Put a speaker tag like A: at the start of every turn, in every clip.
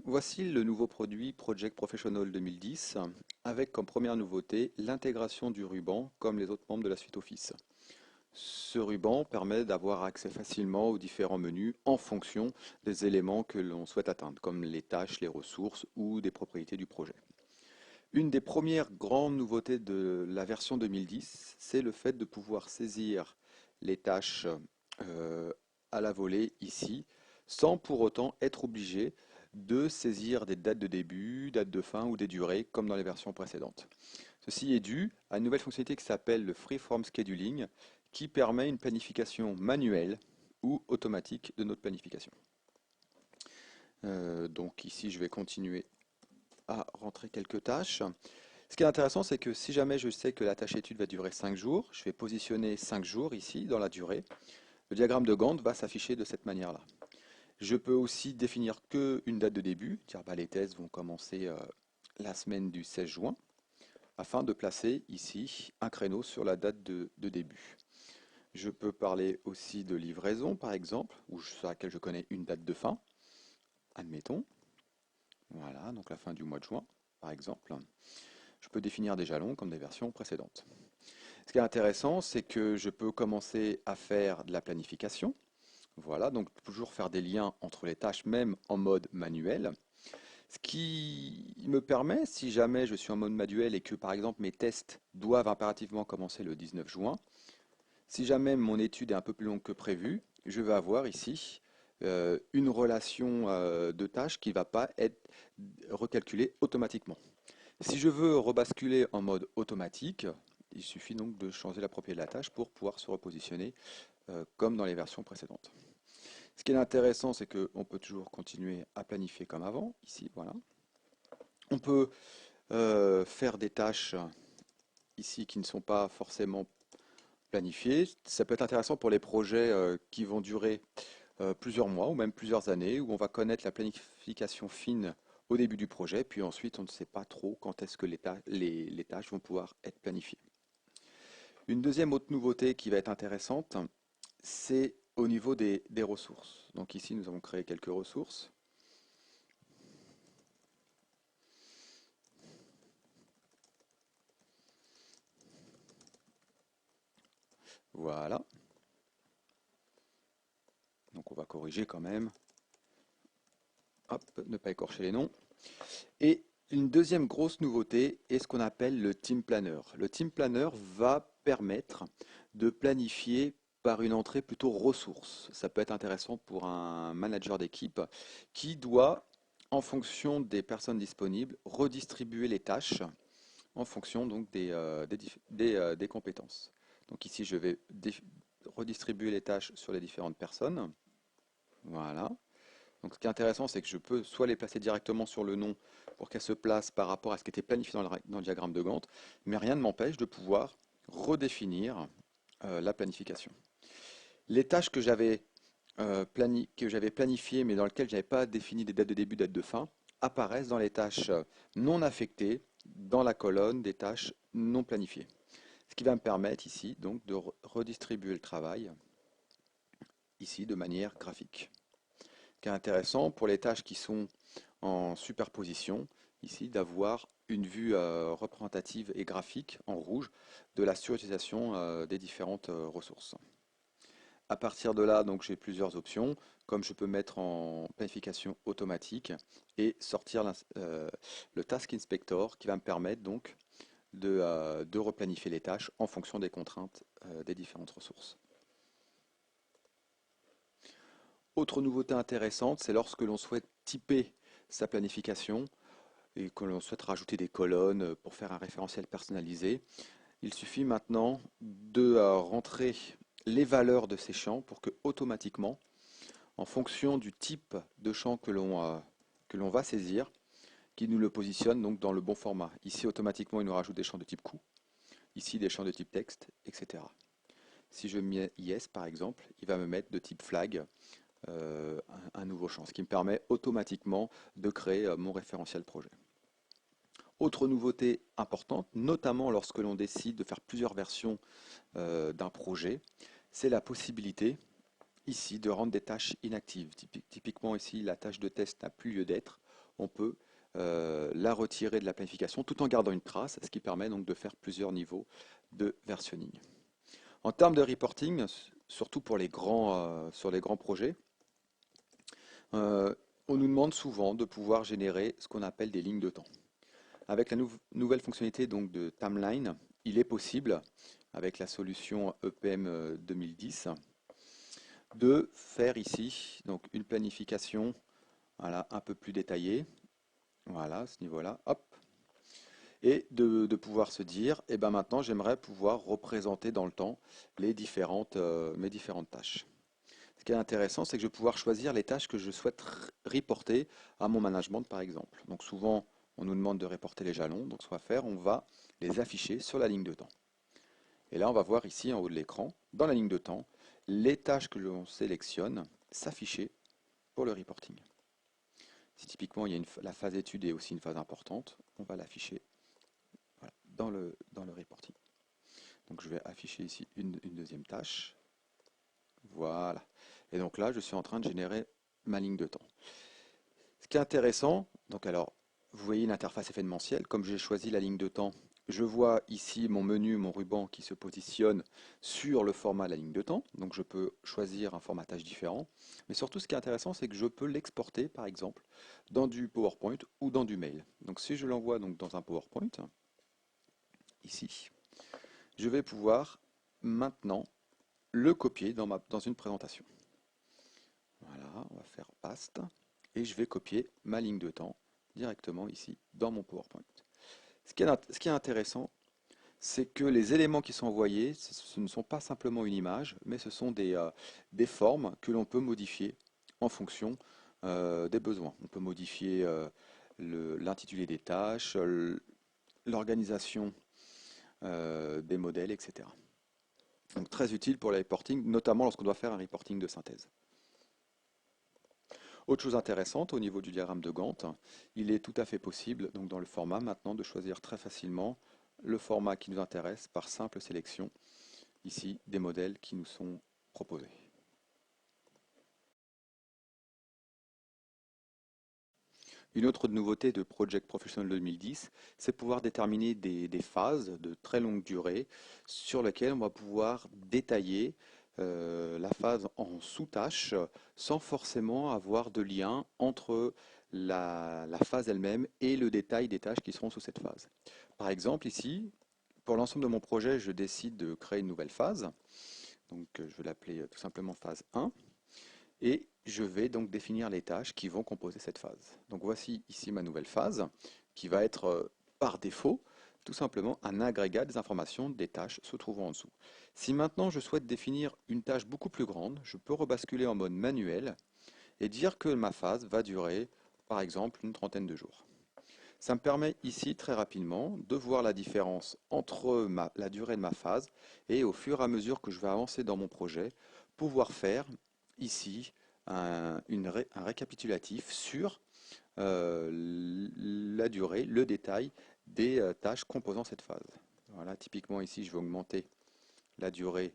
A: Voici le nouveau produit Project Professional 2010 avec comme première nouveauté l'intégration du ruban comme les autres membres de la suite Office. Ce ruban permet d'avoir accès facilement aux différents menus en fonction des éléments que l'on souhaite atteindre, comme les tâches, les ressources ou des propriétés du projet. Une des premières grandes nouveautés de la version 2010, c'est le fait de pouvoir saisir les tâches euh, à la volée ici, sans pour autant être obligé de saisir des dates de début, dates de fin ou des durées, comme dans les versions précédentes. Ceci est dû à une nouvelle fonctionnalité qui s'appelle le Freeform Scheduling, qui permet une planification manuelle ou automatique de notre planification. Donc ici, je vais continuer à rentrer quelques tâches. Ce qui est intéressant, c'est que si jamais je sais que la tâche étude va durer 5 jours, je vais positionner 5 jours ici dans la durée. Le diagramme de Gantt va s'afficher de cette manière-là. Je peux aussi définir qu'une date de début, dire bah, les tests vont commencer la semaine du 16 juin, afin de placer ici un créneau sur la date de début. Je peux parler aussi de livraison, par exemple, sur laquelle je connais une date de fin, admettons. Voilà, donc la fin du mois de juin, par exemple. Je peux définir des jalons comme des versions précédentes. Ce qui est intéressant, c'est que je peux commencer à faire de la planification. Voilà, donc toujours faire des liens entre les tâches, même en mode manuel. Ce qui me permet, si jamais je suis en mode manuel et que par exemple mes tests doivent impérativement commencer le 19 juin, si jamais mon étude est un peu plus longue que prévu, je vais avoir ici une relation de tâches qui ne va pas être recalculée automatiquement. Si je veux rebasculer en mode automatique, il suffit donc de changer la propriété de la tâche pour pouvoir se repositionner comme dans les versions précédentes. Ce qui est intéressant, c'est qu'on peut toujours continuer à planifier comme avant, ici, voilà. On peut faire des tâches ici qui ne sont pas forcément planifiées. Ça peut être intéressant pour les projets qui vont durer plusieurs mois ou même plusieurs années, où on va connaître la planification fine au début du projet, puis ensuite on ne sait pas trop quand est-ce que les tâches vont pouvoir être planifiées. Une deuxième autre nouveauté qui va être intéressante, c'est au niveau des ressources. Donc ici nous avons créé quelques ressources. Voilà. Donc on va corriger quand même. Hop, ne pas écorcher les noms. Et une deuxième grosse nouveauté est ce qu'on appelle le Team Planner. Le Team Planner va permettre de planifier par une entrée plutôt ressources. Ça peut être intéressant pour un manager d'équipe qui doit, en fonction des personnes disponibles, redistribuer les tâches en fonction donc des compétences. Donc ici, je vais redistribuer les tâches sur les différentes personnes. Voilà. Donc ce qui est intéressant, c'est que je peux soit les placer directement sur le nom pour qu'elles se placent par rapport à ce qui était planifié dans le diagramme de Gantt, mais rien ne m'empêche de pouvoir redéfinir la planification. Les tâches que j'avais planifiées mais dans lesquelles je n'avais pas défini des dates de début, dates de fin, apparaissent dans les tâches non affectées dans la colonne des tâches non planifiées. Ce qui va me permettre ici donc de redistribuer le travail ici de manière graphique. Ce qui est intéressant pour les tâches qui sont en superposition, ici d'avoir une vue représentative et graphique en rouge de la surutilisation des différentes ressources. À partir de là, donc j'ai plusieurs options, comme je peux mettre en planification automatique et sortir le Task Inspector qui va me permettre donc de replanifier les tâches en fonction des contraintes des différentes ressources. Autre nouveauté intéressante, c'est lorsque l'on souhaite typer sa planification et que l'on souhaite rajouter des colonnes pour faire un référentiel personnalisé. Il suffit maintenant de rentrer les valeurs de ces champs pour que automatiquement, en fonction du type de champ que l'on va saisir, qu'il nous le positionne donc dans le bon format. Ici, automatiquement, il nous rajoute des champs de type coup, ici des champs de type texte, etc. Si je mets yes, par exemple, il va me mettre de type flag un nouveau champ, ce qui me permet automatiquement de créer mon référentiel projet. Autre nouveauté importante, notamment lorsque l'on décide de faire plusieurs versions d'un projet, c'est la possibilité ici de rendre des tâches inactives. Typiquement ici, la tâche de test n'a plus lieu d'être. on peut la retirer de la planification tout en gardant une trace, ce qui permet donc de faire plusieurs niveaux de versionning. En termes de reporting, surtout pour sur les grands projets, euh, on nous demande souvent de pouvoir générer ce qu'on appelle des lignes de temps. Avec la nouvelle fonctionnalité donc de timeline, il est possible, avec la solution EPM 2010, de faire ici donc une planification, voilà, un peu plus détaillée, voilà, à ce niveau-là, hop, et de pouvoir se dire, eh ben maintenant j'aimerais pouvoir représenter dans le temps mes différentes tâches. Ce qui est intéressant, c'est que je vais pouvoir choisir les tâches que je souhaite reporter à mon management, par exemple. Donc souvent, on nous demande de reporter les jalons, donc ce qu'on va faire, on va les afficher sur la ligne de temps. Et là, on va voir ici en haut de l'écran, dans la ligne de temps, les tâches que l'on sélectionne s'afficher pour le reporting. Si typiquement la phase étude est aussi une phase importante, on va l'afficher, voilà, dans le reporting. Donc je vais afficher ici une deuxième tâche. Voilà. Et donc là, je suis en train de générer ma ligne de temps. Ce qui est intéressant, donc alors, vous voyez l'interface événementielle. Comme j'ai choisi la ligne de temps, je vois ici mon menu, mon ruban qui se positionne sur le format de la ligne de temps. Donc je peux choisir un formatage différent. Mais surtout, ce qui est intéressant, c'est que je peux l'exporter, par exemple, dans du PowerPoint ou dans du mail. Donc si je l'envoie donc dans un PowerPoint, ici, je vais pouvoir maintenant le copier dans une présentation. Voilà, on va faire paste et je vais copier ma ligne de temps directement ici dans mon PowerPoint. Ce qui est intéressant, c'est que les éléments qui sont envoyés, ce ne sont pas simplement une image, mais ce sont des formes que l'on peut modifier en fonction des besoins. On peut modifier l'intitulé des tâches, l'organisation des modèles, etc. Donc très utile pour le reporting, notamment lorsqu'on doit faire un reporting de synthèse. Autre chose intéressante au niveau du diagramme de Gantt, il est tout à fait possible, donc dans le format maintenant, de choisir très facilement le format qui nous intéresse par simple sélection, ici, des modèles qui nous sont proposés. Une autre nouveauté de Project Professional 2010, c'est pouvoir déterminer des phases de très longue durée sur lesquelles on va pouvoir détailler la phase en sous-tâches sans forcément avoir de lien entre la phase elle-même et le détail des tâches qui seront sous cette phase. Par exemple, ici, pour l'ensemble de mon projet, je décide de créer une nouvelle phase. Donc, je vais l'appeler tout simplement phase 1. Et je vais donc définir les tâches qui vont composer cette phase. Donc voici ici ma nouvelle phase qui va être par défaut tout simplement un agrégat des informations des tâches se trouvant en dessous. Si maintenant je souhaite définir une tâche beaucoup plus grande, je peux rebasculer en mode manuel et dire que ma phase va durer par exemple une trentaine de jours. Ça me permet ici très rapidement de voir la différence entre la durée de ma phase et au fur et à mesure que je vais avancer dans mon projet, pouvoir faire ici un récapitulatif sur la durée, le détail des tâches composant cette phase. Voilà, typiquement ici, je vais augmenter la durée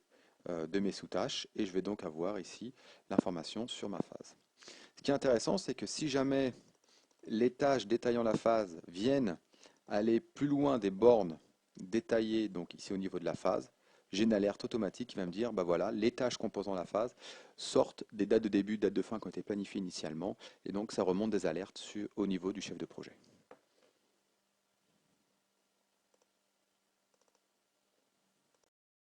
A: de mes sous-tâches et je vais donc avoir ici l'information sur ma phase. Ce qui est intéressant, c'est que si jamais les tâches détaillant la phase viennent aller plus loin des bornes détaillées, donc ici au niveau de la phase, j'ai une alerte automatique qui va me dire, bah voilà, les tâches composant la phase sortent des dates de début, dates de fin qui ont été planifiées initialement, et donc ça remonte des alertes au niveau du chef de projet.